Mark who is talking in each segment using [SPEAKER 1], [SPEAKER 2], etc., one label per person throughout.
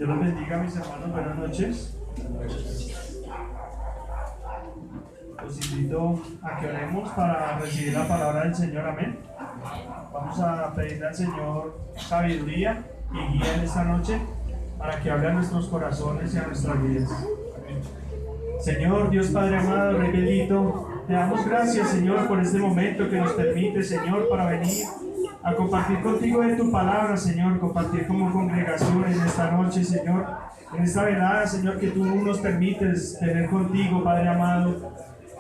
[SPEAKER 1] Dios los bendiga, mis hermanos, buenas noches. Los invito a que oremos para recibir la palabra del Señor, amén. Vamos a pedirle al Señor sabiduría y guía en esta noche para que hable a nuestros corazones y a nuestras vidas. Señor, Dios Padre amado, Rey bendito, te damos gracias, Señor, por este momento que nos permite, Señor, para venir a compartir contigo de tu palabra, Señor, compartir como congregación en esta noche, Señor, en esta velada, Señor, que tú nos permites tener contigo, Padre amado.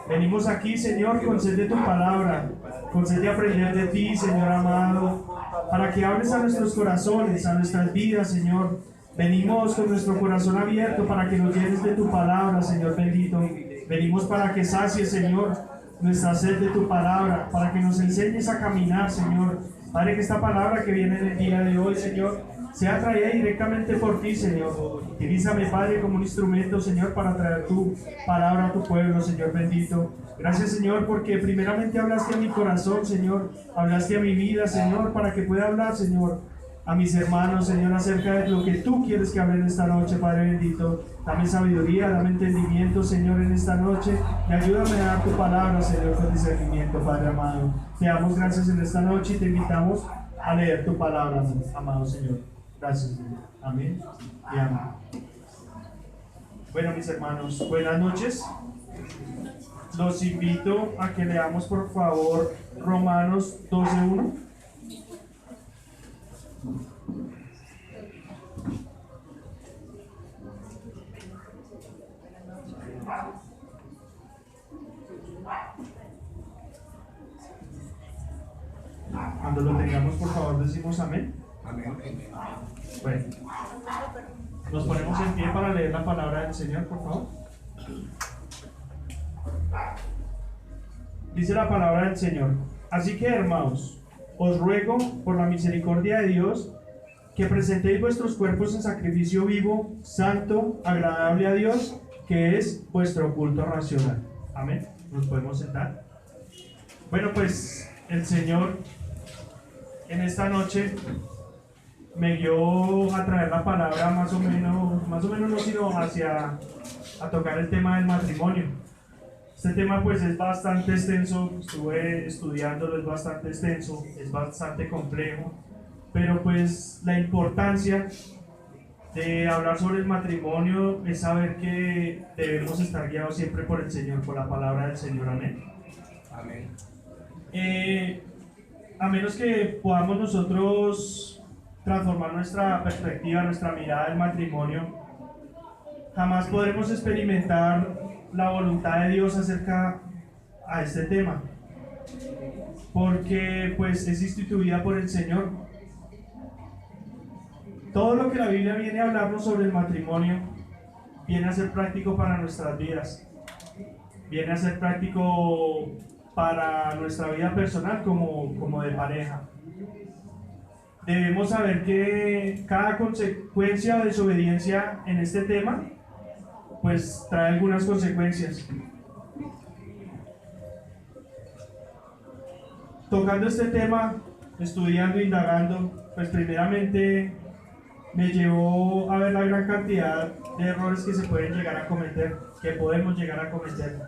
[SPEAKER 1] Venimos aquí, Señor, con sed de tu palabra, con sed de aprender de ti, Señor amado, para que hables a nuestros corazones, a nuestras vidas, Señor. Venimos con nuestro corazón abierto para que nos llenes de tu palabra, Señor bendito. Venimos para que sacies, Señor, nuestra sed de tu palabra, para que nos enseñes a caminar, Señor. Padre, que esta palabra que viene en el día de hoy, Señor, sea traída directamente por ti, Señor. Utilízame, Padre, como un instrumento, Señor, para traer tu palabra a tu pueblo, Señor bendito. Gracias, Señor, porque primeramente hablaste a mi corazón, Señor. Hablaste a mi vida, Señor, para que pueda hablar, Señor, a mis hermanos, Señor, acerca de lo que tú quieres que hablen esta noche, Padre bendito. Dame sabiduría, dame entendimiento, Señor, en esta noche, y ayúdame a dar tu palabra, Señor, con discernimiento, Padre amado. Te damos gracias en esta noche y te invitamos a leer tu palabra, amado Señor. Gracias, Señor. Amén y amén. Bueno, mis hermanos, buenas noches. Los invito a que leamos, por favor, Romanos 12:1. Cuando lo tengamos, por favor, decimos amén.
[SPEAKER 2] Amén.
[SPEAKER 1] Bueno, nos ponemos en pie para leer la palabra del Señor, por favor. Dice la palabra del Señor: así que, hermanos, os ruego por la misericordia de Dios que presentéis vuestros cuerpos en sacrificio vivo, santo, agradable a Dios, que es vuestro culto racional. Amén. Nos podemos sentar. Bueno, pues el Señor en esta noche me guió a traer la palabra más o menos no, sino a tocar el tema del matrimonio. Este tema pues es bastante extenso, estuve estudiándolo, es bastante extenso, es bastante complejo, pero pues la importancia de hablar sobre el matrimonio es saber que debemos estar guiados siempre por el Señor, por la palabra del Señor. Amén.
[SPEAKER 2] Amén.
[SPEAKER 1] A menos que podamos nosotros transformar nuestra perspectiva, nuestra mirada del matrimonio, jamás podremos experimentar la voluntad de Dios acerca a este tema, porque pues es instituida por el Señor. Todo lo que la Biblia viene a hablarnos sobre el matrimonio viene a ser práctico para nuestras vidas, viene a ser práctico para nuestra vida personal como de pareja. Debemos saber que cada consecuencia o desobediencia en este tema pues trae algunas consecuencias. Tocando este tema, estudiando, indagando, pues primeramente me llevó a ver la gran cantidad de errores que se pueden llegar a cometer, que podemos llegar a cometer.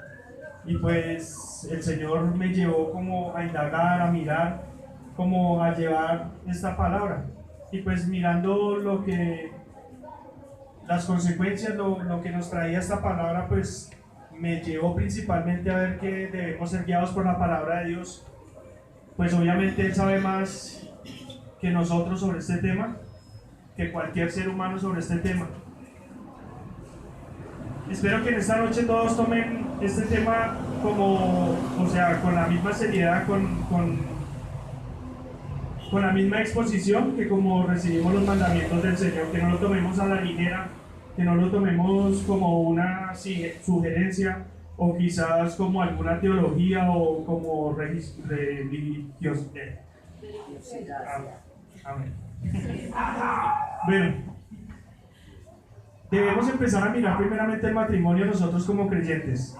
[SPEAKER 1] Y pues el Señor me llevó como a indagar, a mirar, como a llevar esta palabra. Y pues mirando las consecuencias, lo que nos traía esta palabra, pues me llevó principalmente a ver que debemos ser guiados por la palabra de Dios. Pues obviamente Él sabe más que nosotros sobre este tema, que cualquier ser humano sobre este tema. Espero que en esta noche todos tomen este tema con la misma seriedad, con la misma exposición que como recibimos los mandamientos del Señor, que no lo tomemos a la ligera, que no lo tomemos como una sugerencia o quizás como alguna teología o como religiosidad. Amén. Bueno, debemos empezar a mirar primeramente el matrimonio nosotros como creyentes,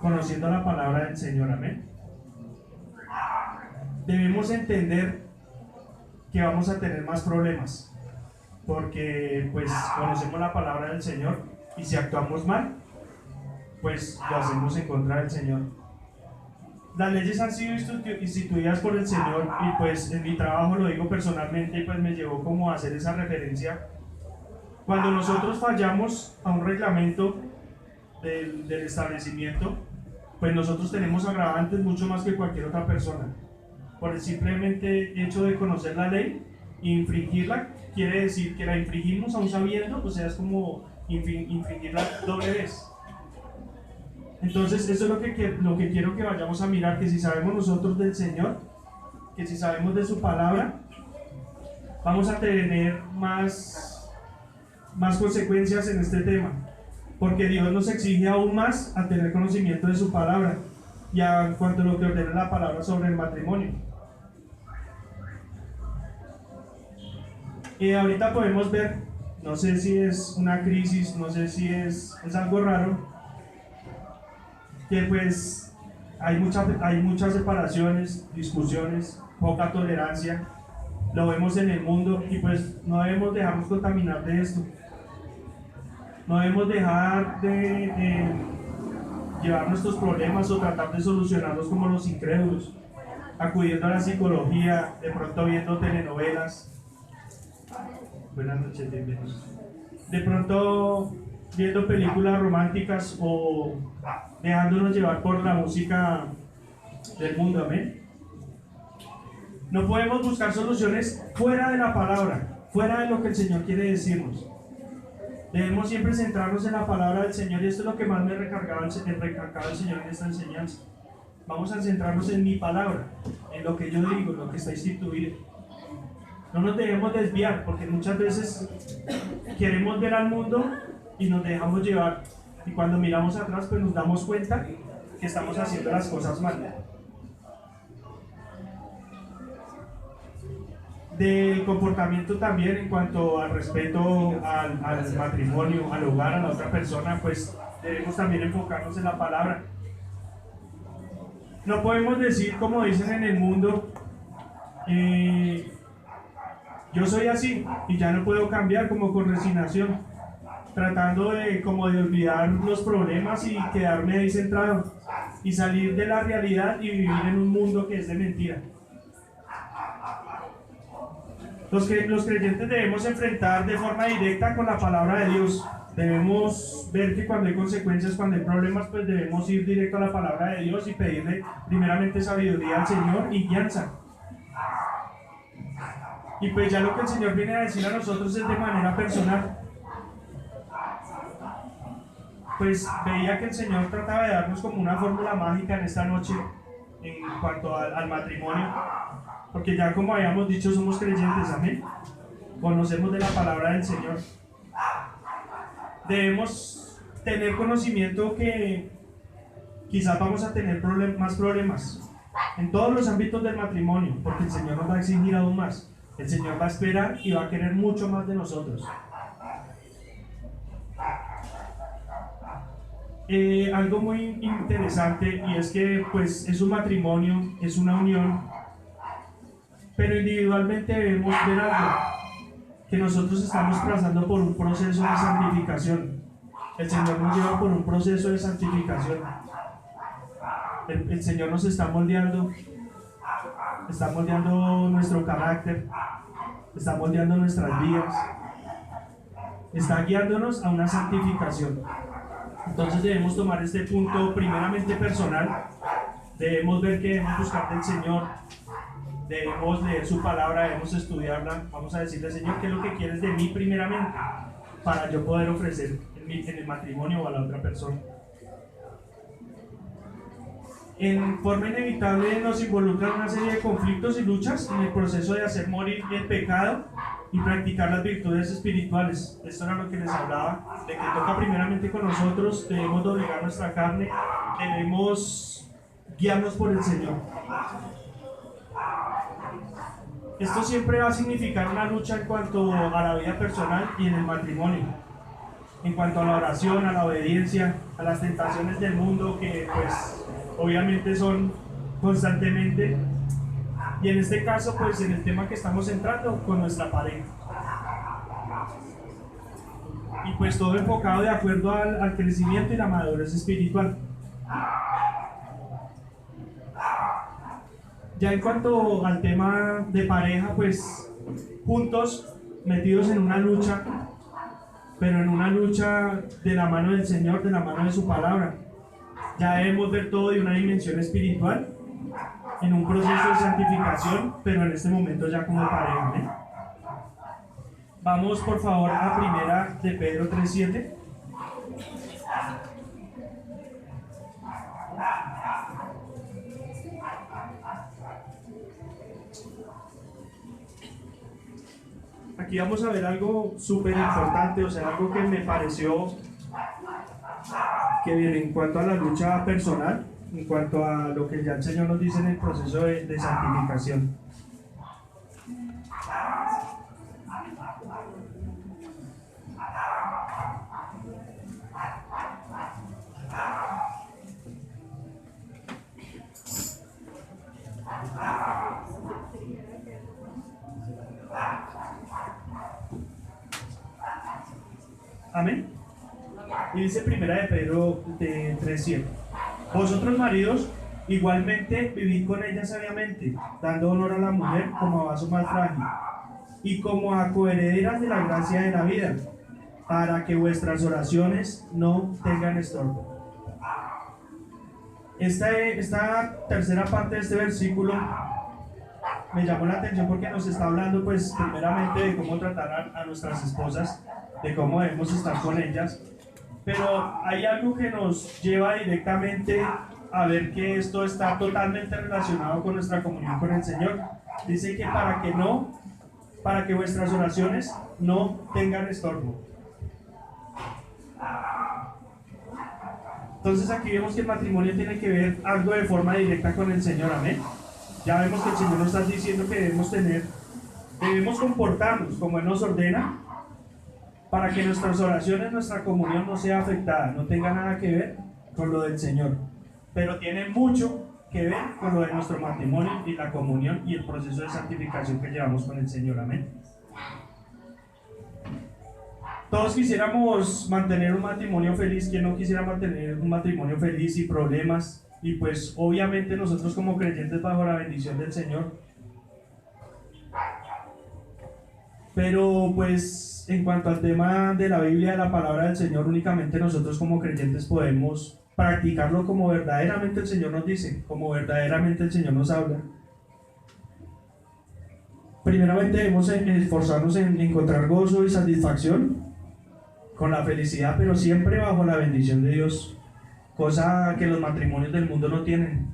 [SPEAKER 1] conociendo la palabra del Señor. Amén. Debemos entender que vamos a tener más problemas. porque pues conocemos la palabra del Señor y si actuamos mal, pues lo hacemos en contra del Señor. Las leyes han sido instituidas por el Señor y pues en mi trabajo lo digo personalmente y pues me llevó como a hacer esa referencia. Cuando nosotros fallamos a un reglamento del establecimiento, pues nosotros tenemos agravantes mucho más que cualquier otra persona. Por el simplemente hecho de conocer la ley e infringirla, quiere decir que la infringimos aún sabiendo, o sea, es como infringirla doble vez. Entonces, eso es lo que quiero que vayamos a mirar, que si sabemos nosotros del Señor, que si sabemos de su palabra, vamos a tener más consecuencias en este tema, porque Dios nos exige aún más a tener conocimiento de su palabra y en cuanto a lo que ordena la palabra sobre el matrimonio. Ahorita podemos ver, no sé si es una crisis, no sé si es algo raro, que pues hay muchas separaciones, discusiones, poca tolerancia, lo vemos en el mundo y pues no debemos dejarnos contaminar de esto. No debemos dejar de llevar nuestros problemas o tratar de solucionarlos como los incrédulos, acudiendo a la psicología, de pronto viendo telenovelas. Buenas noches, bienvenidos. De pronto viendo películas románticas o dejándonos llevar por la música del mundo, amén. No podemos buscar soluciones fuera de la palabra, fuera de lo que el Señor quiere decirnos. Debemos siempre centrarnos en la palabra del Señor y esto es lo que más me recalcaba el Señor en esta enseñanza. Vamos a centrarnos en mi palabra, en lo que yo digo, en lo que está instituido. No nos debemos desviar porque muchas veces queremos ver al mundo y nos dejamos llevar y cuando miramos atrás pues nos damos cuenta que estamos haciendo las cosas mal. Del comportamiento también en cuanto al respeto al matrimonio, al hogar, a la otra persona, pues debemos también enfocarnos en la palabra. No podemos decir como dicen en el mundo, yo soy así y ya no puedo cambiar, como con resignación, tratando de olvidar los problemas y quedarme ahí centrado y salir de la realidad y vivir en un mundo que es de mentira. Los creyentes debemos enfrentar de forma directa con la palabra de Dios. Debemos ver que cuando hay consecuencias, cuando hay problemas, pues debemos ir directo a la palabra de Dios y pedirle primeramente sabiduría al Señor y guianza. Y pues ya lo que el Señor viene a decir a nosotros es de manera personal. Pues veía que el Señor trataba de darnos como una fórmula mágica en esta noche en cuanto al matrimonio. Porque ya como habíamos dicho somos creyentes, amén. Conocemos de la palabra del Señor. Debemos tener conocimiento que quizás vamos a tener más problemas en todos los ámbitos del matrimonio, porque el Señor nos va a exigir aún más. El Señor va a esperar y va a querer mucho más de nosotros. Algo muy interesante y es que pues es un matrimonio, es una unión, pero individualmente debemos ver algo, que nosotros estamos pasando por un proceso de santificación. El Señor nos lleva por un proceso de santificación. El Señor nos está moldeando nuestro carácter, está moldeando nuestras vidas, está guiándonos a una santificación. Entonces debemos tomar este punto primeramente personal, debemos ver que debemos buscar del Señor, debemos leer su palabra, debemos estudiarla, vamos a decirle Señor qué es lo que quieres de mí primeramente para yo poder ofrecer en el matrimonio o a la otra persona. En forma inevitable nos involucran una serie de conflictos y luchas en el proceso de hacer morir el pecado y practicar las virtudes espirituales. Esto era lo que les hablaba, de que toca primeramente con nosotros, debemos doblegar nuestra carne, debemos guiarnos por el Señor. Esto siempre va a significar una lucha en cuanto a la vida personal y en el matrimonio, en cuanto a la oración, a la obediencia, a las tentaciones del mundo que pues obviamente son constantemente, y en este caso pues en el tema que estamos entrando con nuestra pareja. Y pues todo enfocado de acuerdo al crecimiento y la madurez espiritual. Ya en cuanto al tema de pareja, pues juntos, metidos en una lucha, pero en una lucha de la mano del Señor, de la mano de su palabra. Ya debemos ver todo de una dimensión espiritual, en un proceso de santificación, pero en este momento ya como pareja. ¿eh? Vamos por favor a primera de Pedro 3:7. Aquí vamos a ver algo súper importante, o sea, algo que me pareció que viene en cuanto a la lucha personal, en cuanto a lo que ya el Señor nos dice en el proceso de santificación. Amén. Y dice primera de Pedro 3:7. Vosotros maridos, igualmente vivid con ella sabiamente, dando honor a la mujer como a vaso más frágil, y como a coherederas de la gracia de la vida, para que vuestras oraciones no tengan estorbo. Esta tercera parte de este versículo me llamó la atención porque nos está hablando pues primeramente de cómo tratar a nuestras esposas, de cómo debemos estar con ellas, pero hay algo que nos lleva directamente a ver que esto está totalmente relacionado con nuestra comunión con el Señor. Dice que para que vuestras oraciones no tengan estorbo. Entonces aquí vemos que el matrimonio tiene que ver algo de forma directa con el Señor, amén. Ya vemos que el Señor nos está diciendo que debemos comportarnos como Él nos ordena, para que nuestras oraciones, nuestra comunión no sea afectada, no tenga nada que ver con lo del Señor, pero tiene mucho que ver con lo de nuestro matrimonio y la comunión y el proceso de santificación que llevamos con el Señor, amén. Todos quisiéramos mantener un matrimonio feliz. ¿Quién no quisiera mantener un matrimonio feliz y problemas? Y pues obviamente nosotros como creyentes bajo la bendición del Señor. Pero pues en cuanto al tema de la Biblia, de la palabra del Señor, únicamente nosotros como creyentes podemos practicarlo como verdaderamente el Señor nos dice, como verdaderamente el Señor nos habla. Primeramente debemos esforzarnos en encontrar gozo y satisfacción con la felicidad, pero siempre bajo la bendición de Dios, cosa que los matrimonios del mundo no tienen.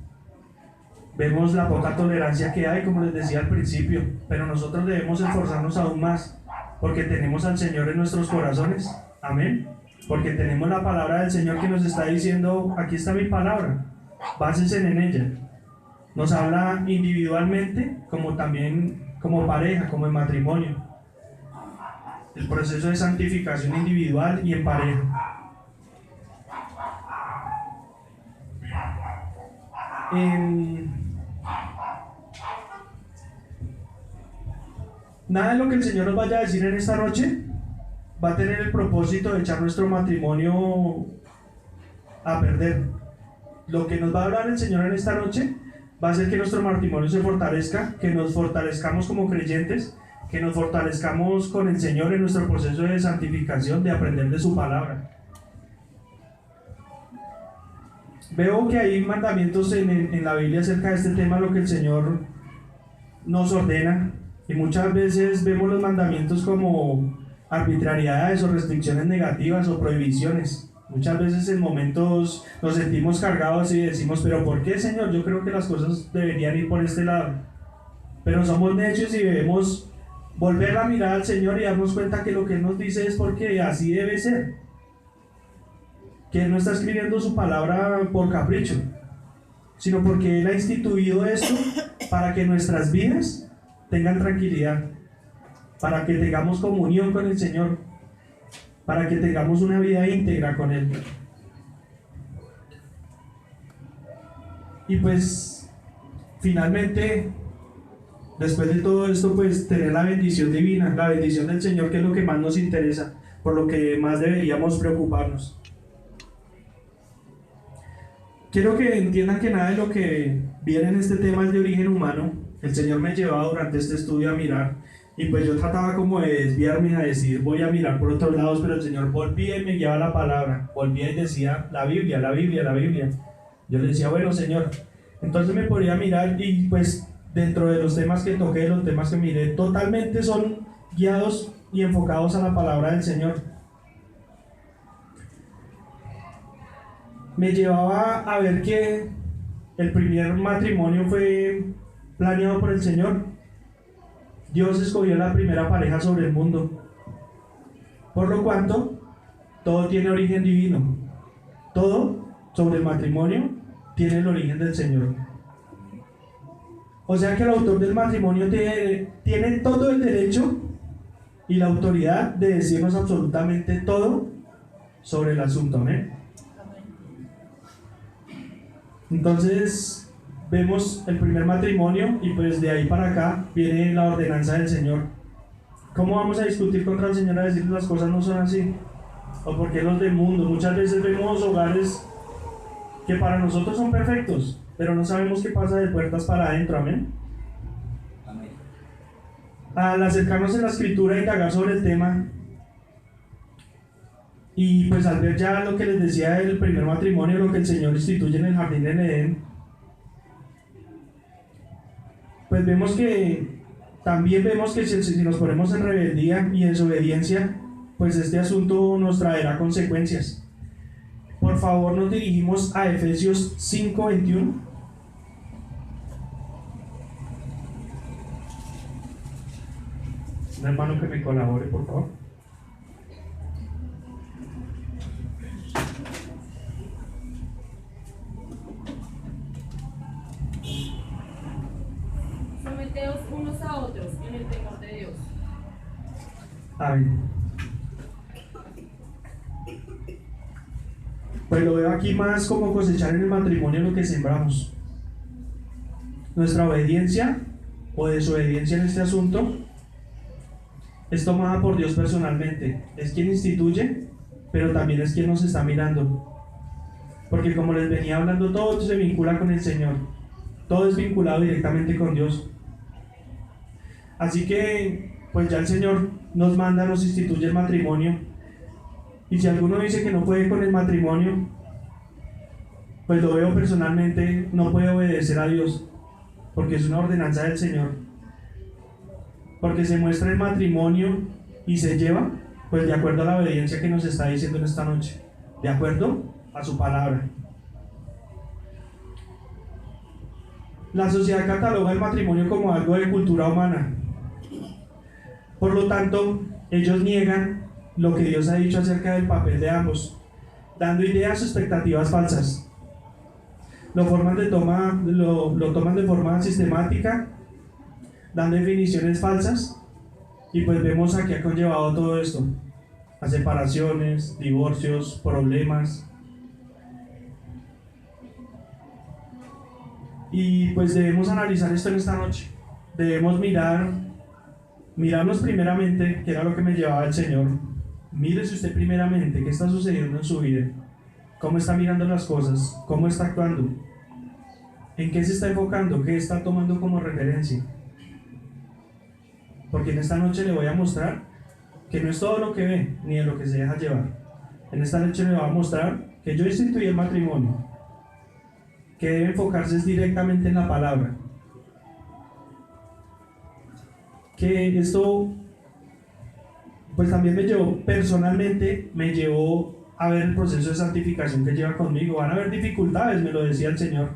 [SPEAKER 1] Vemos la poca tolerancia que hay, como les decía al principio, pero nosotros debemos esforzarnos aún más, porque tenemos al Señor en nuestros corazones, amén, porque tenemos la palabra del Señor que nos está diciendo, aquí está mi palabra, básense en ella. Nos habla individualmente, como también como pareja, como en matrimonio. El proceso de santificación individual y en pareja. Nada de lo que el Señor nos vaya a decir en esta noche va a tener el propósito de echar nuestro matrimonio a perder. Lo que nos va a hablar el Señor en esta noche va a hacer que nuestro matrimonio se fortalezca, que nos fortalezcamos como creyentes, que nos fortalezcamos con el Señor en nuestro proceso de santificación, de aprender de su palabra. Veo que hay mandamientos en la Biblia acerca de este tema, lo que el Señor nos ordena, y muchas veces vemos los mandamientos como arbitrariedades o restricciones negativas o prohibiciones. Muchas veces en momentos nos sentimos cargados y decimos, pero ¿por qué, Señor? Yo creo que las cosas deberían ir por este lado. Pero somos necios y debemos volver a mirar al Señor y darnos cuenta que lo que Él nos dice es porque así debe ser. Que Él no está escribiendo su palabra por capricho, sino porque Él ha instituido esto para que nuestras vidas tengan tranquilidad, para que tengamos comunión con el Señor, para que tengamos una vida íntegra con Él. Y pues, finalmente, Después de todo esto, pues tener la bendición divina, la bendición del Señor, que es lo que más nos interesa, por lo que más deberíamos preocuparnos. Quiero que entiendan que nada de lo que viene en este tema es de origen humano. El Señor me llevaba durante este estudio a mirar, y pues yo trataba como de desviarme a decir voy a mirar por otros lados, pero el Señor volvía y me guiaba la palabra, volvía y decía la Biblia, la Biblia, la Biblia. Yo le decía, bueno Señor, entonces me podía mirar, y pues dentro de los temas que toqué, los temas que miré, totalmente son guiados y enfocados a la palabra del Señor. Me llevaba a ver que el primer matrimonio fue planeado por el Señor. Dios escogió la primera pareja sobre el mundo. Por lo cuanto, todo tiene origen divino. Todo sobre el matrimonio tiene el origen del Señor. O sea que el autor del matrimonio tiene todo el derecho y la autoridad de decirnos absolutamente todo sobre el asunto. ¿Amén? Entonces vemos el primer matrimonio, y pues de ahí para acá viene la ordenanza del Señor. ¿Cómo vamos a discutir contra el Señor a decir que las cosas no son así? ¿O por qué los del mundo? Muchas veces vemos hogares que para nosotros son perfectos, pero no sabemos qué pasa de puertas para adentro. Amén.
[SPEAKER 2] Amén.
[SPEAKER 1] Al acercarnos a la escritura e indagar sobre el tema, y pues al ver ya lo que les decía del primer matrimonio, lo que el Señor instituye en el jardín de Edén, pues también vemos que si nos ponemos en rebeldía y desobediencia, pues este asunto nos traerá consecuencias. Por favor, nos dirigimos a Efesios 5:21. Un hermano que me colabore, por favor.
[SPEAKER 3] Someteos unos a otros en el temor de Dios.
[SPEAKER 1] Amén. Pues lo veo aquí más como cosechar en el matrimonio lo que sembramos. Nuestra obediencia o desobediencia en este asunto es tomada por Dios personalmente. Es quien instituye, pero también es quien nos está mirando. Porque como les venía hablando, todo se vincula con el Señor. Todo es vinculado directamente con Dios. Así que, pues ya el Señor nos manda, nos instituye el matrimonio. Y si alguno dice que no puede con el matrimonio, pues lo veo personalmente, no puede obedecer a Dios, porque es una ordenanza del Señor. Porque se muestra el matrimonio y se lleva, pues de acuerdo a la obediencia que nos está diciendo en esta noche, de acuerdo a su palabra. La sociedad cataloga el matrimonio como algo de cultura humana. Por lo tanto, ellos niegan lo que Dios ha dicho acerca del papel de ambos, dando ideas o expectativas falsas. Lo toman de forma sistemática, dan definiciones falsas, y pues vemos a qué ha conllevado todo esto: a separaciones, divorcios, problemas. Y pues debemos analizar esto en esta noche. Debemos mirarnos primeramente, que era lo que me llevaba el Señor. Mírese usted primeramente qué está sucediendo en su vida, cómo está mirando las cosas, cómo está actuando, en qué se está enfocando, qué está tomando como referencia. Porque en esta noche le voy a mostrar que no es todo lo que ve, ni de lo que se deja llevar. En esta noche le voy a mostrar que yo instituí el matrimonio, que debe enfocarse directamente en la palabra. Que esto pues también personalmente me llevó a ver el proceso de santificación que lleva conmigo. Van a haber dificultades, me lo decía el Señor,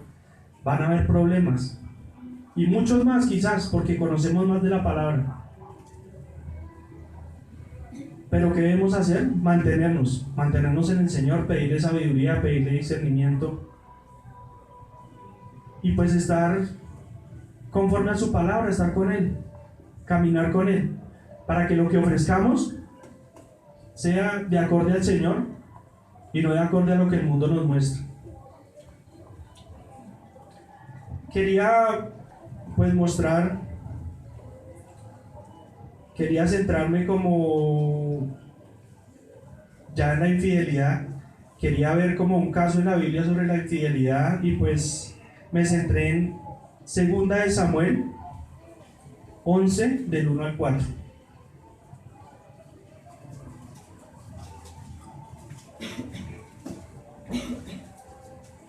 [SPEAKER 1] van a haber problemas, y muchos más quizás, porque conocemos más de la palabra. Pero ¿qué debemos hacer? Mantenernos en el Señor, pedirle sabiduría, pedirle discernimiento, y pues estar conforme a su palabra, estar con Él, caminar con Él, para que lo que ofrezcamos sea de acorde al Señor y no de acorde a lo que el mundo nos muestra. Quería pues mostrar quería centrarme como ya en la infidelidad. Quería ver como un caso en la Biblia sobre la infidelidad y pues me centré en 2 Samuel 11 del 1 al 4.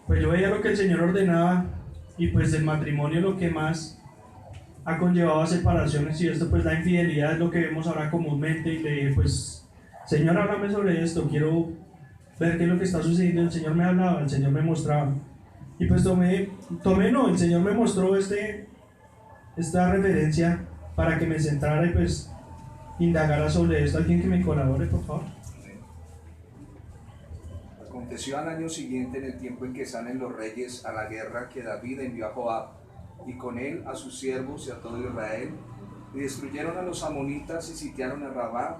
[SPEAKER 1] Pues yo veía lo que el Señor ordenaba y pues el matrimonio lo que más ha conllevado a separaciones, y esto pues la infidelidad es lo que vemos ahora comúnmente, y le dije pues Señor, háblame sobre esto, quiero ver qué es lo que está sucediendo. El Señor me hablaba, el Señor me mostraba y pues el Señor me mostró esta referencia para que me centrara y pues indagara sobre esto. Alguien que me colabore, por favor.
[SPEAKER 2] Aconteció al año siguiente, en el tiempo en que salen los reyes a la guerra, que David envió a Joab, y con él a sus siervos y a todo Israel, y destruyeron a los amonitas y sitiaron a Rabá,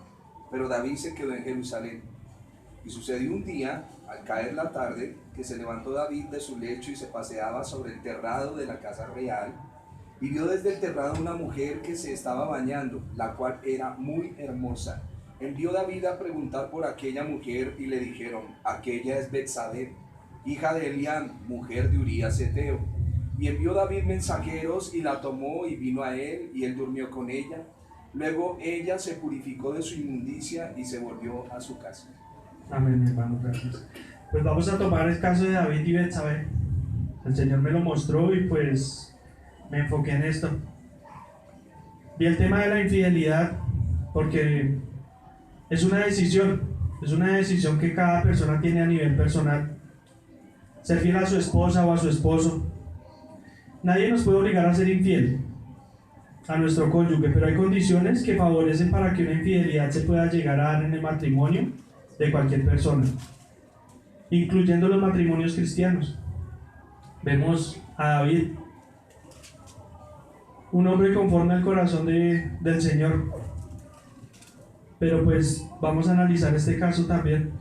[SPEAKER 2] pero David se quedó en Jerusalén. Y sucedió un día, al caer la tarde, que se levantó David de su lecho y se paseaba sobre el terrado de la casa real, y vio desde el terrado una mujer que se estaba bañando, la cual era muy hermosa. Envió David a preguntar por aquella mujer, y le dijeron: aquella es Betsabé, hija de Eliam, mujer de Urías Heteo. Y envió David mensajeros, y la tomó y vino a él, y él durmió con ella. Luego ella se purificó de su inmundicia y se volvió a su casa.
[SPEAKER 1] Amén, mi hermano, gracias. Pues vamos a tomar el caso de David y Betsabé. El Señor me lo mostró y pues me enfoqué en esto. Vi el tema de la infidelidad porque es una decisión que cada persona tiene a nivel personal. Ser fiel a su esposa o a su esposo. Nadie nos puede obligar a ser infiel a nuestro cónyuge, pero hay condiciones que favorecen para que una infidelidad se pueda llegar a dar en el matrimonio de cualquier persona, incluyendo los matrimonios cristianos. Vemos a David, un hombre conforme al corazón del Señor, pero pues vamos a analizar este caso también.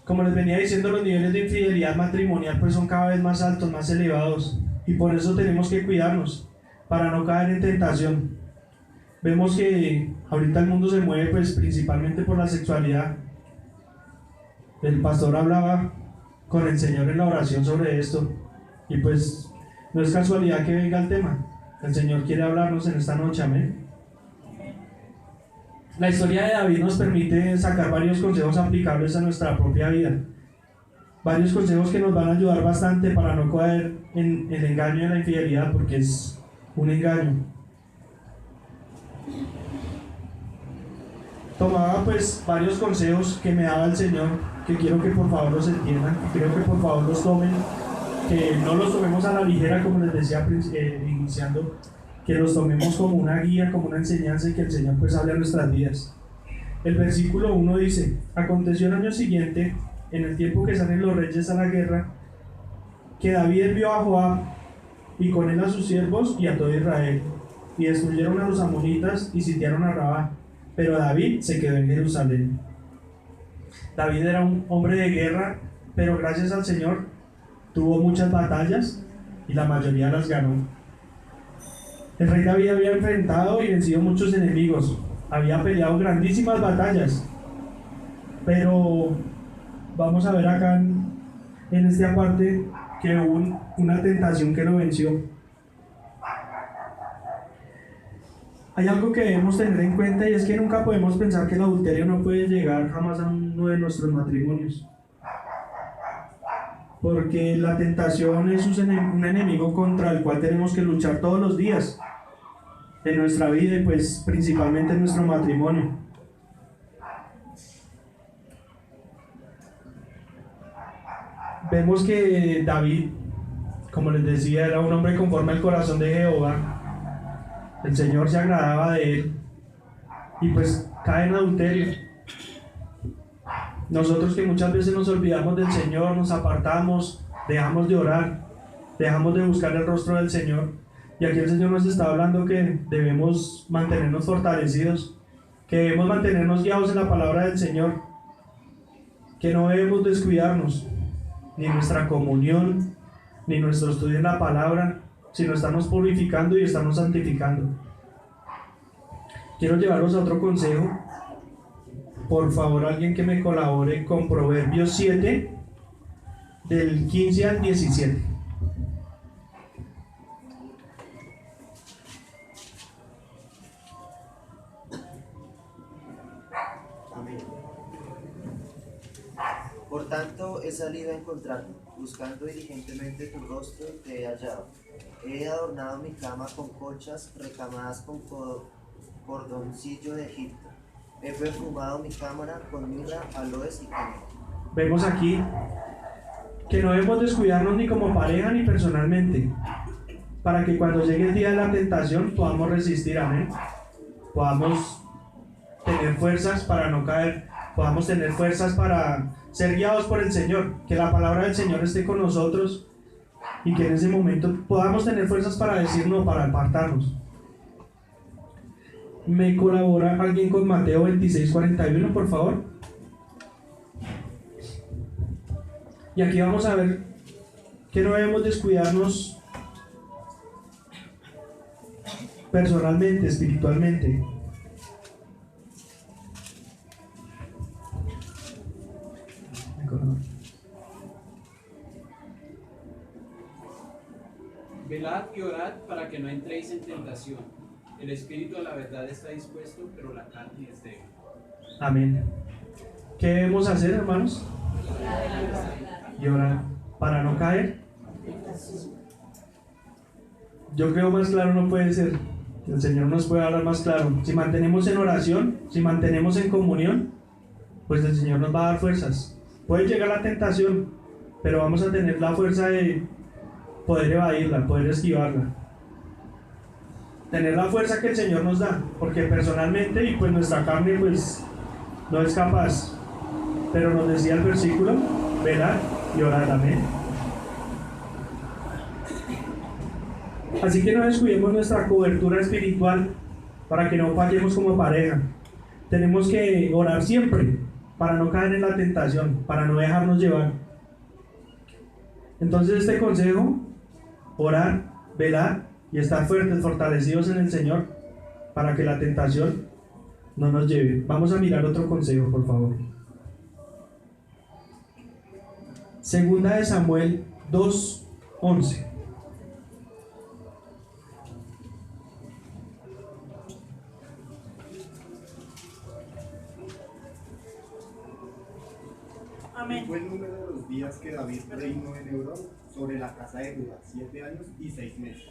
[SPEAKER 1] Como les venía diciendo, los niveles de infidelidad matrimonial pues son cada vez más altos, más elevados, y por eso tenemos que cuidarnos para no caer en tentación. Vemos que ahorita el mundo se mueve pues principalmente por la sexualidad. El pastor hablaba con el Señor en la oración sobre esto, y pues no es casualidad que venga el tema. El Señor quiere hablarnos en esta noche, amén. La historia de David nos permite sacar varios consejos aplicables a nuestra propia vida. Varios consejos que nos van a ayudar bastante para no caer en el engaño de la infidelidad, porque es un engaño. Tomaba pues varios consejos que me daba el Señor, que quiero que por favor los entiendan, quiero que por favor los tomen, que no los tomemos a la ligera, como les decía iniciando, que los tomemos como una guía, como una enseñanza, y que el Señor pues hable a nuestras vidas. El versículo 1 dice: aconteció el año siguiente, en el tiempo que salen los reyes a la guerra, que David envió a Joab, y con él a sus siervos y a todo Israel, y destruyeron a los amonitas y sitiaron a Rabá, pero David se quedó en Jerusalén. David era un hombre de guerra, pero gracias al Señor tuvo muchas batallas y la mayoría las ganó. El rey David había enfrentado y vencido muchos enemigos, había peleado grandísimas batallas, pero vamos a ver acá en esta parte que hubo una tentación que lo venció. Hay algo que debemos tener en cuenta, y es que nunca podemos pensar que el adulterio no puede llegar jamás a uno de nuestros matrimonios, porque la tentación es un enemigo contra el cual tenemos que luchar todos los días de nuestra vida, y pues principalmente en nuestro matrimonio. Vemos que David, como les decía, era un hombre conforme al corazón de Jehová. El Señor se agradaba de él, y pues cae en adulterio. Nosotros que muchas veces nos olvidamos del Señor, nos apartamos, dejamos de orar, dejamos de buscar el rostro del Señor, y aquí el Señor nos está hablando que debemos mantenernos fortalecidos, que debemos mantenernos guiados en la palabra del Señor, que no debemos descuidarnos, ni nuestra comunión, ni nuestro estudio en la palabra, sino estamos purificando y estamos santificando. quiero llevarlos a otro consejo. Por favor, alguien que me colabore con Proverbios 7, del 15 al 17.
[SPEAKER 4] Amén. Por tanto, he salido a encontrarte, buscando diligentemente tu rostro, te he hallado. He adornado mi cama con colchas recamadas con cordoncillo de Egipto. He perfumado mi cámara con mirra, aloes y canela.
[SPEAKER 1] Vemos aquí que no debemos descuidarnos ni como pareja ni personalmente, para que cuando llegue el día de la tentación podamos resistir, amén. Podamos tener fuerzas para no caer, podamos tener fuerzas para ser guiados por el Señor, que la palabra del Señor esté con nosotros y que en ese momento podamos tener fuerzas para decir no, para apartarnos. ¿Me colabora alguien con Mateo 26:41, por favor? Y aquí vamos a ver que no debemos descuidarnos personalmente, espiritualmente.
[SPEAKER 5] Velad y orad para que no entréis en tentación. El espíritu a la verdad está dispuesto, pero la carne es débil.
[SPEAKER 1] Amén. ¿Qué debemos hacer, hermanos? Y orar para no caer. Yo creo más claro no puede ser. El Señor nos puede hablar más claro. Si mantenemos en oración, si mantenemos en comunión, pues el Señor nos va a dar fuerzas. Puede llegar la tentación, pero vamos a tener la fuerza de poder evadirla, poder esquivarla. Tener la fuerza que el Señor nos da, porque personalmente y pues nuestra carne pues no es capaz. Pero nos decía el versículo, velad y orad, amén. Así que no descuidemos nuestra cobertura espiritual para que no fallemos como pareja. Tenemos que orar siempre para no caer en la tentación, para no dejarnos llevar. Entonces este consejo, orar, velar y estar fuertes, fortalecidos en el Señor para que la tentación no nos lleve. Vamos a mirar otro consejo, por favor. Segunda de Samuel 2:11.
[SPEAKER 6] Amén. Fue el número de los días que David reinó en Hebrón sobre la casa de Judá, 7 años y 6 meses.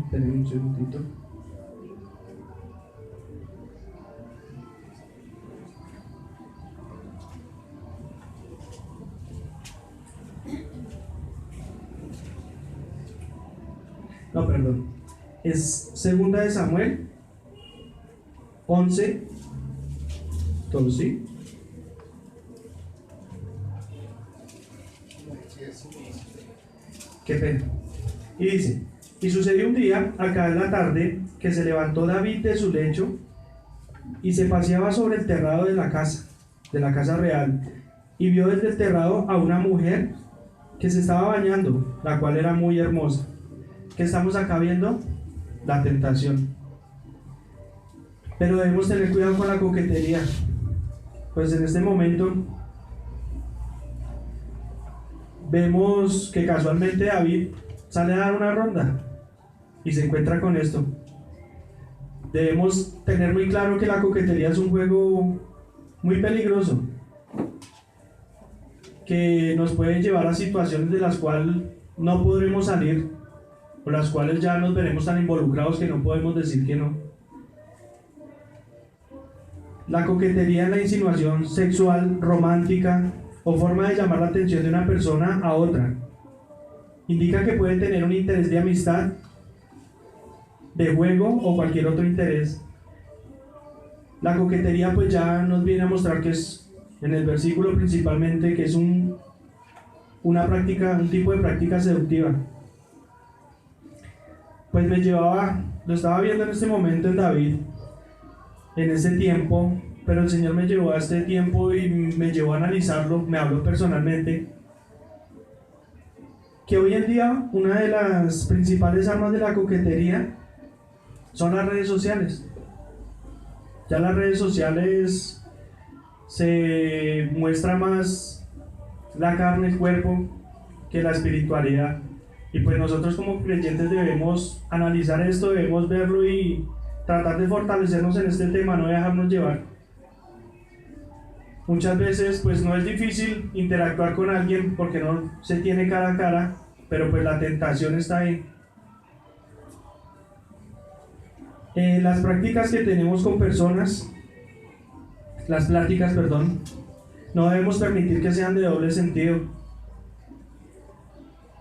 [SPEAKER 1] Esperen un segundito. No, perdón. Es segunda de Samuel 11, todo sí. Qué pena. Y dice: y sucedió un día, al caer la tarde, que se levantó David de su lecho y se paseaba sobre el terrado de la casa real, y vio desde el terrado a una mujer que se estaba bañando, la cual era muy hermosa. ¿Qué estamos acá viendo? La tentación. Pero debemos tener cuidado con la coquetería. Pues en este momento vemos que casualmente David sale a dar una ronda y se encuentra con esto. Debemos tener muy claro que la coquetería es un juego muy peligroso, que nos puede llevar a situaciones de las cuales no podremos salir, o las cuales ya nos veremos tan involucrados que no podemos decir que no. La coquetería es la insinuación sexual, romántica o forma de llamar la atención de una persona a otra. Indica que puede tener un interés de amistad, de juego o cualquier otro interés. La coquetería pues ya nos viene a mostrar que es, en el versículo principalmente, que es una práctica, un tipo de práctica seductiva. Pues lo estaba viendo en este momento en David, en este tiempo, pero el Señor me llevó a este tiempo y me llevó a analizarlo, me habló personalmente, que hoy en día una de las principales armas de la coquetería son las redes sociales. Ya las redes sociales se muestra más la carne, el cuerpo, que la espiritualidad. Y pues nosotros como creyentes debemos analizar esto, debemos verlo y tratar de fortalecernos en este tema, no dejarnos llevar. Muchas veces pues no es difícil interactuar con alguien porque no se tiene cara a cara, pero pues la tentación está ahí. Las prácticas que tenemos con personas, las pláticas, perdón, no debemos permitir que sean de doble sentido,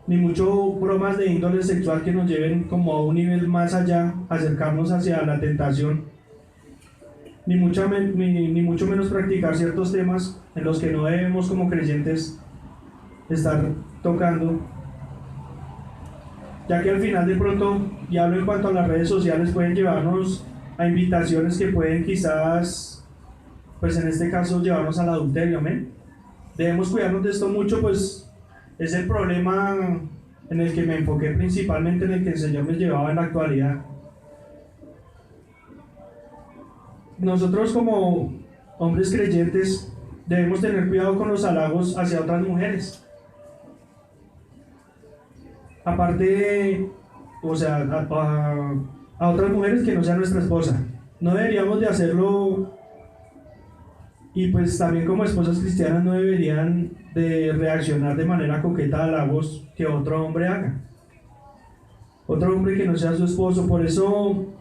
[SPEAKER 1] ni mucho bromas de índole sexual que nos lleven como a un nivel más allá, acercarnos hacia la tentación, ni mucho menos practicar ciertos temas en los que no debemos como creyentes estar tocando, ya que al final de pronto, y hablo en cuanto a las redes sociales, pueden llevarnos a invitaciones que pueden quizás, pues en este caso, llevarnos al adulterio, amén. Debemos cuidarnos de esto mucho, pues es el problema en el que me enfoqué principalmente, en el que el Señor me llevaba en la actualidad. Nosotros como hombres creyentes debemos tener cuidado con los halagos hacia otras mujeres. Aparte, o sea, a otras mujeres que no sea nuestra esposa. No deberíamos de hacerlo, y pues también como esposas cristianas no deberían de reaccionar de manera coqueta a halagos que otro hombre haga. Otro hombre que no sea su esposo. Por eso,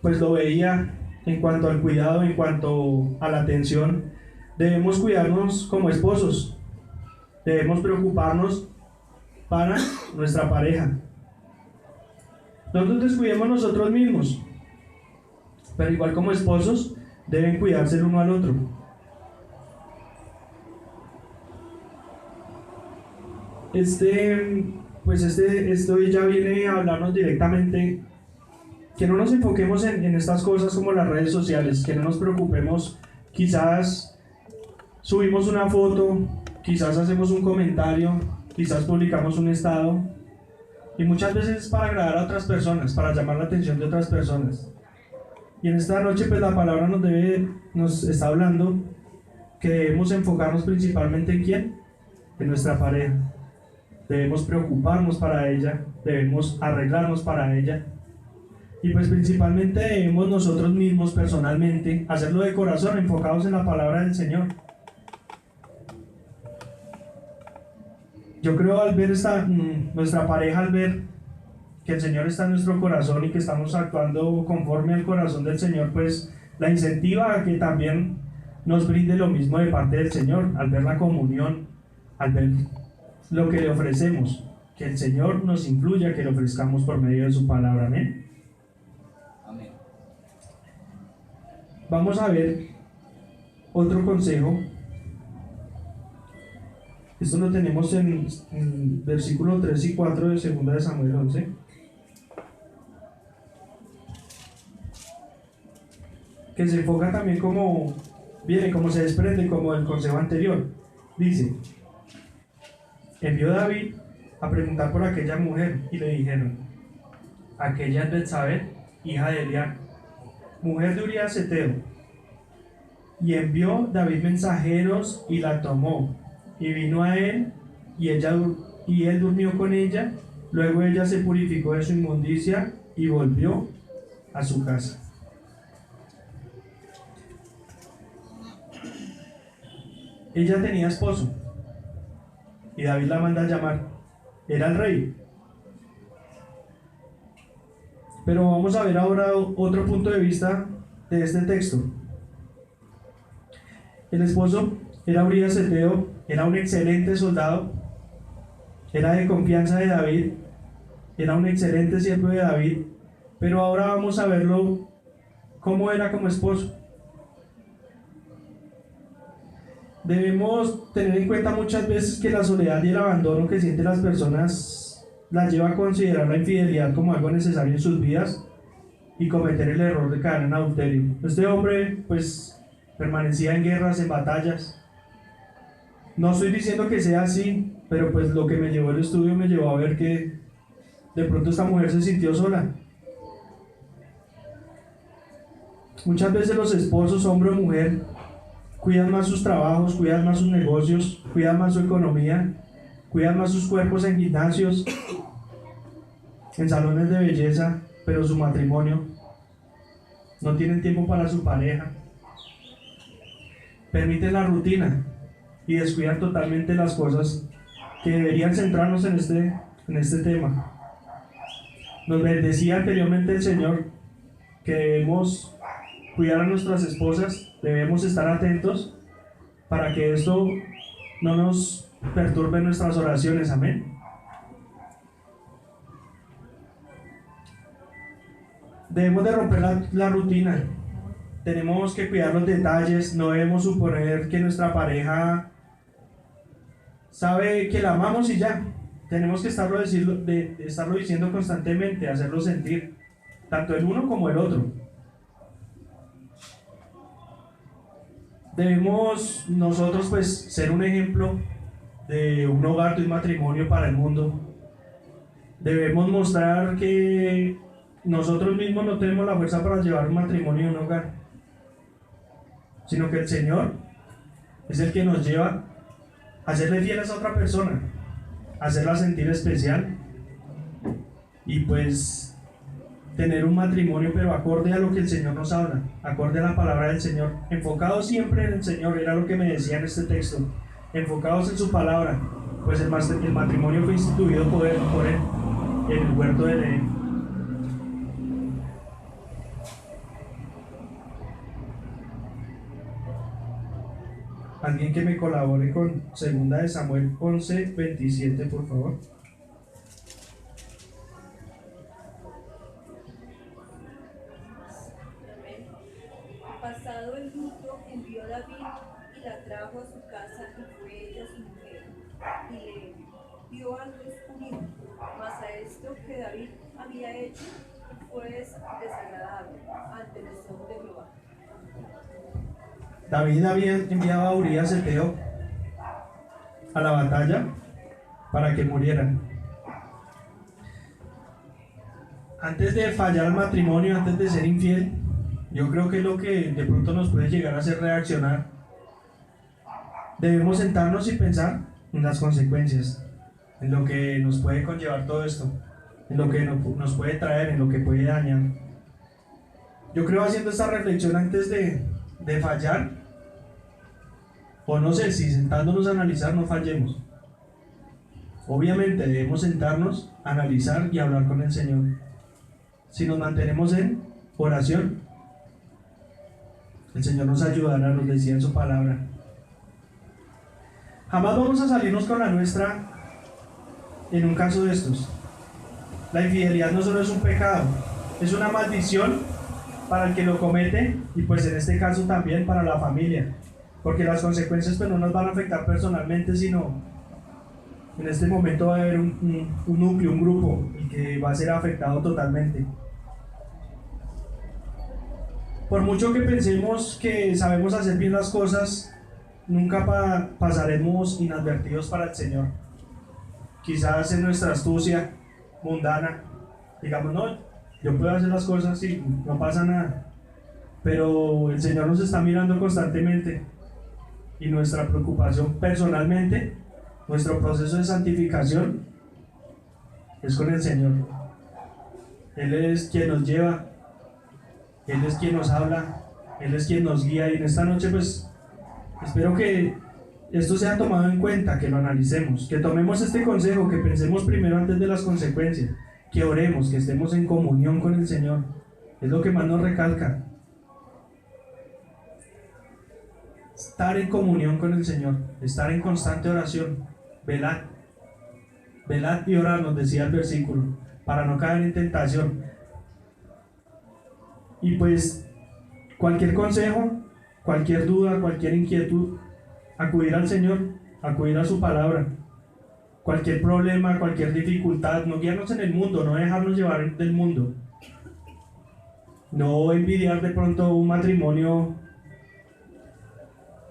[SPEAKER 1] pues lo veía en cuanto al cuidado, en cuanto a la atención. Debemos cuidarnos como esposos. Debemos preocuparnos para nuestra pareja. No nos descuidemos nosotros mismos, pero igual como esposos deben cuidarse el uno al otro. Esto ya viene a hablarnos directamente, que no nos enfoquemos en estas cosas como las redes sociales, que no nos preocupemos, quizás subimos una foto, quizás hacemos un comentario, quizás publicamos un estado, y muchas veces para agradar a otras personas, para llamar la atención de otras personas. Y en esta noche pues la palabra nos está hablando que debemos enfocarnos principalmente en ¿quién? En nuestra pareja. Debemos preocuparnos para ella, debemos arreglarnos para ella, y pues principalmente debemos nosotros mismos personalmente hacerlo de corazón, enfocados en la palabra del Señor. Yo creo al ver nuestra pareja, al ver que el Señor está en nuestro corazón y que estamos actuando conforme al corazón del Señor, pues la incentiva a que también nos brinde lo mismo de parte del Señor, al ver la comunión, al ver lo que le ofrecemos, que el Señor nos influya, que le ofrezcamos por medio de su palabra. Amén.
[SPEAKER 2] Amén.
[SPEAKER 1] Vamos a ver otro consejo. Esto lo tenemos en versículo 3 y 4 de 2 de Samuel 11. Que se enfoca también como se desprende como del consejo anterior. Dice: envió David a preguntar por aquella mujer y le dijeron: aquella es Betsabé, hija de Eliab, mujer de Urías Heteo. Y envió David mensajeros y la tomó, y vino a él, y él durmió con ella. Luego ella se purificó de su inmundicia y volvió a su casa. Ella tenía esposo, y David la manda a llamar. Era el rey. Pero vamos a ver ahora otro punto de vista de este texto. El esposo era Urías Heteo, era un excelente soldado, era de confianza de David, era un excelente siervo de David, pero ahora vamos a verlo cómo era como esposo. Debemos tener en cuenta muchas veces que la soledad y el abandono que sienten las personas las lleva a considerar la infidelidad como algo necesario en sus vidas, y cometer el error de caer en adulterio. Este hombre pues permanecía en guerras, en batallas. No estoy diciendo que sea así, pero pues lo que me llevó el estudio me llevó a ver que de pronto esta mujer se sintió sola. Muchas veces los esposos, hombre o mujer, cuidan más sus trabajos, cuidan más sus negocios, cuidan más su economía, cuidan más sus cuerpos en gimnasios, en salones de belleza, pero su matrimonio, no tienen tiempo para su pareja, permiten la rutina y descuidan totalmente las cosas que deberían centrarnos en este tema. Nos bendecía anteriormente el Señor que debemos cuidar a nuestras esposas, debemos estar atentos para que esto no nos perturbe nuestras oraciones, amén. Debemos de romper la rutina, tenemos que cuidar los detalles, no debemos suponer que nuestra pareja sabe que la amamos y ya. Tenemos que estarlo diciendo constantemente, hacerlo sentir, tanto el uno como el otro. Debemos nosotros pues ser un ejemplo de un hogar, de un matrimonio para el mundo. Debemos mostrar que nosotros mismos no tenemos la fuerza para llevar un matrimonio y un hogar, sino que el Señor es el que nos lleva a serle fieles a otra persona, a hacerla sentir especial y pues tener un matrimonio pero acorde a lo que el Señor nos habla, acorde a la palabra del Señor, enfocado siempre en el Señor. Era lo que me decía en este texto, enfocados en su palabra, pues el matrimonio fue instituido por él en el huerto de Edén. Alguien que me colabore con 2 Samuel 11:27, por favor.
[SPEAKER 7] Pasado el luto, envió David y la trajo a su casa y fue ella su mujer. Y le dio a luz un hijo. Mas a esto que David había hecho fue desagradable ante los ojos de Jehová.
[SPEAKER 1] David había enviado a Urías Eteo a la batalla para que murieran. Antes de fallar el matrimonio, antes de ser infiel, yo creo que es lo que de pronto nos puede llegar a hacer reaccionar. Debemos sentarnos y pensar en las consecuencias, en lo que nos puede conllevar todo esto, en lo que nos puede traer, en lo que puede dañar. Yo creo, haciendo esta reflexión antes de fallar, o no sé, si sentándonos a analizar no fallemos. Obviamente debemos sentarnos, analizar y hablar con el Señor. Si nos mantenemos en oración, el Señor nos ayudará, nos decía en su palabra. Jamás vamos a salirnos con la nuestra en un caso de estos. La infidelidad no solo es un pecado, es una maldición para el que lo comete y pues en este caso también para la familia, porque las consecuencias pues no nos van a afectar personalmente, sino en este momento va a haber un núcleo, un grupo y que va a ser afectado totalmente. Por mucho que pensemos que sabemos hacer bien las cosas, nunca pasaremos inadvertidos para el Señor. Quizás en nuestra astucia mundana digamos, no, yo puedo hacer las cosas y no pasa nada, pero el Señor nos está mirando constantemente y nuestra preocupación personalmente, nuestro proceso de santificación es con el Señor. Él es quien nos lleva, Él es quien nos habla, Él es quien nos guía, y en esta noche pues espero que esto sea tomado en cuenta, que lo analicemos, que tomemos este consejo, que pensemos primero antes de las consecuencias, que oremos, que estemos en comunión con el Señor. Es lo que más nos recalca. Estar en comunión con el Señor, estar en constante oración. Velad y orad, nos decía el versículo, para no caer en tentación. Y pues cualquier consejo, cualquier duda, cualquier inquietud, acudir al Señor, acudir a su palabra. Cualquier problema, cualquier dificultad, no guiarnos en el mundo, no dejarnos llevar del mundo. No envidiar de pronto un matrimonio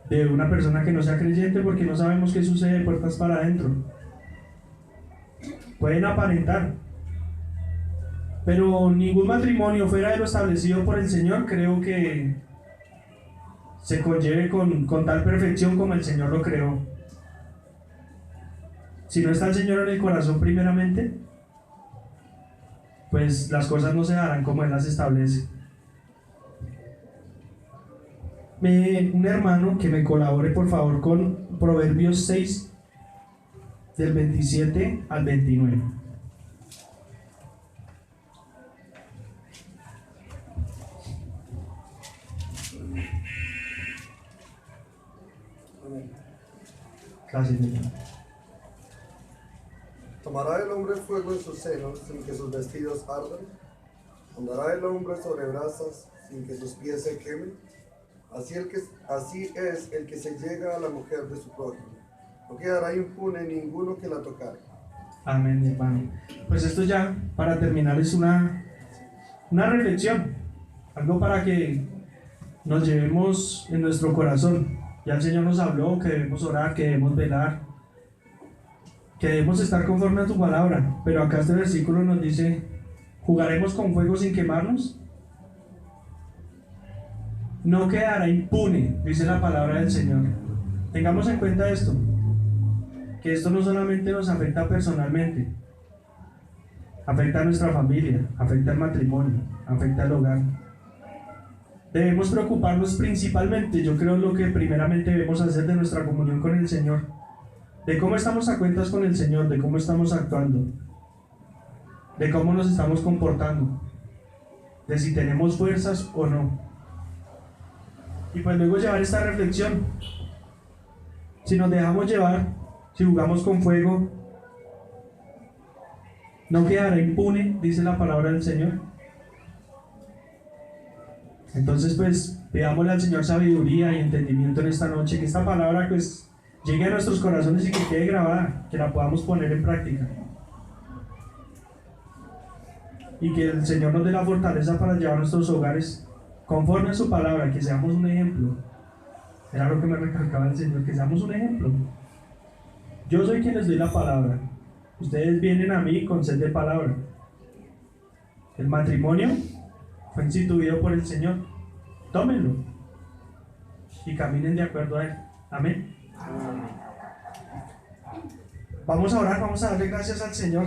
[SPEAKER 1] de una persona que no sea creyente, porque no sabemos qué sucede de puertas para adentro. Pueden aparentar, pero ningún matrimonio fuera de lo establecido por el Señor creo que se conlleve con tal perfección como el Señor lo creó. Si no está el Señor en el corazón primeramente, pues las cosas no se darán como Él las establece. Un hermano que me colabore por favor con Proverbios 6 del 27 al 29. Gracias, mi hermano.
[SPEAKER 8] ¿Tomará el hombre fuego en sus senos sin que sus vestidos ardan? ¿Andará el hombre sobre brasas sin que sus pies se quemen? Así es el que se llega a la mujer de su prójimo. No quedará impune ninguno que la tocare.
[SPEAKER 1] Amén, mi hermano. Pues esto ya, para terminar, es una reflexión, algo para que nos llevemos en nuestro corazón. Ya el Señor nos habló que debemos orar, que debemos velar, que debemos estar conforme a tu palabra, pero acá este versículo nos dice: ¿jugaremos con fuego sin quemarnos? No quedará impune, dice la palabra del Señor. Tengamos en cuenta esto, que esto no solamente nos afecta personalmente, afecta a nuestra familia, afecta al matrimonio, afecta al hogar. Debemos preocuparnos principalmente, yo creo, lo que primeramente debemos hacer de nuestra comunión con el Señor, de cómo estamos a cuentas con el Señor, de cómo estamos actuando, de cómo nos estamos comportando, de si tenemos fuerzas o no. Y pues luego llevar esta reflexión. Si nos dejamos llevar, si jugamos con fuego, no quedará impune, dice la palabra del Señor. Entonces pues pidámosle al Señor sabiduría y entendimiento en esta noche, que esta palabra pues llegue a nuestros corazones y que quede grabada, que la podamos poner en práctica, y que el Señor nos dé la fortaleza para llevar nuestros hogares conforme a su palabra, que seamos un ejemplo. Era lo que me recalcaba el Señor, que seamos un ejemplo. Yo soy quien les doy la palabra, ustedes vienen a mí con sed de palabra. El matrimonio fue instituido por el Señor, tómenlo y caminen de acuerdo a Él. Amén. Vamos a orar, vamos a darle gracias al Señor.